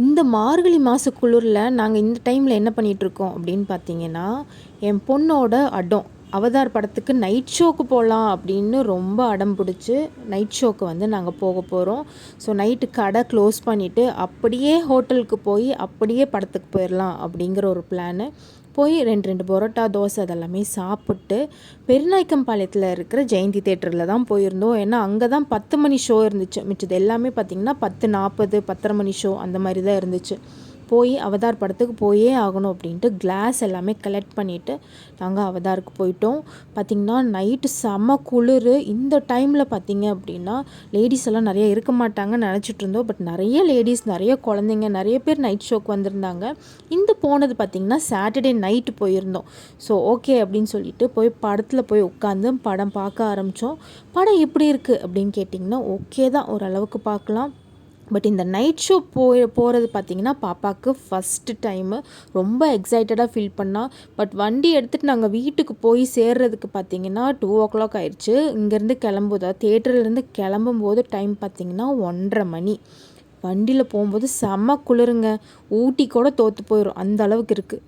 இந்த மார்கழி மாத குளிரில் நாங்கள் இந்த டைமில் என்ன பண்ணிகிட்ருக்கோம் அப்படின்னு பார்த்தீங்கன்னா, என் பொண்ணோட அடம் அவதார் படத்துக்கு நைட் ஷோக்கு போகலாம் அப்படின்னு ரொம்ப அடம் பிடிச்சி நைட் ஷோக்கு வந்து நாங்கள் போக போகிறோம். ஸோ நைட்டு கடை க்ளோஸ் பண்ணிவிட்டு அப்படியே ஹோட்டலுக்கு போய் அப்படியே படத்துக்கு போயிடலாம் அப்படிங்கிற ஒரு பிளானு. போய் 2 பரோட்டா, தோசை அதெல்லாமே சாப்பிட்டு பெருநாயக்கம்பாளையத்தில் இருக்கிற ஜெயந்தி தேட்டரில் தான் போயிருந்தோம். ஏன்னா அங்கே தான் 10 மணி ஷோ இருந்துச்சு. மிச்சது எல்லாமே பார்த்திங்கன்னா 10:40, 10:30 மணி ஷோ அந்த மாதிரி தான் இருந்துச்சு. போய் அவதார் படத்துக்கு போயே ஆகணும் அப்படின்ட்டு கிளாஸ் எல்லாமே கலெக்ட் பண்ணிவிட்டு நாங்கள் அவதாருக்கு போயிட்டோம். பார்த்திங்கன்னா நைட்டு செம குளிர். இந்த டைமில் பார்த்திங்க அப்படின்னா லேடிஸ் எல்லாம் நிறைய இருக்க மாட்டாங்கன்னு நினச்சிட்டு இருந்தோம். பட் நிறைய லேடிஸ், நிறைய குழந்தைங்க, நிறைய பேர் நைட் ஷோக்கு வந்திருந்தாங்க. போனது பார்த்திங்கன்னா சாட்டர்டே நைட்டு போயிருந்தோம். ஸோ ஓகே அப்படின்னு சொல்லிட்டு படத்தில் போய் உட்காந்து படம் பார்க்க ஆரம்பித்தோம். படம் எப்படி இருக்குது அப்படின்னு கேட்டிங்கன்னா ஓகே தான், ஓரளவுக்கு பார்க்கலாம். பட் இந்த நைட் ஷோ போகிறது பார்த்திங்கன்னா பாப்பாவுக்கு ஃபஸ்ட்டு டைமு. ரொம்ப எக்ஸைட்டடாக ஃபீல் பண்ணா. பட் வண்டி எடுத்துகிட்டு நாங்கள் வீட்டுக்கு போய் சேர்றதுக்கு பார்த்திங்கன்னா 2:00 ஆயிடுச்சு. இங்கேருந்து கிளம்பும்போது தேட்டர்லேருந்து கிளம்பும்போது டைம் பார்த்திங்கன்னா 1:30 மணி. வண்டியில் போகும்போது செம்ம குளிருங்க. ஊட்டி கூட தோற்று போயிடும் அந்த அளவுக்கு இருக்குது.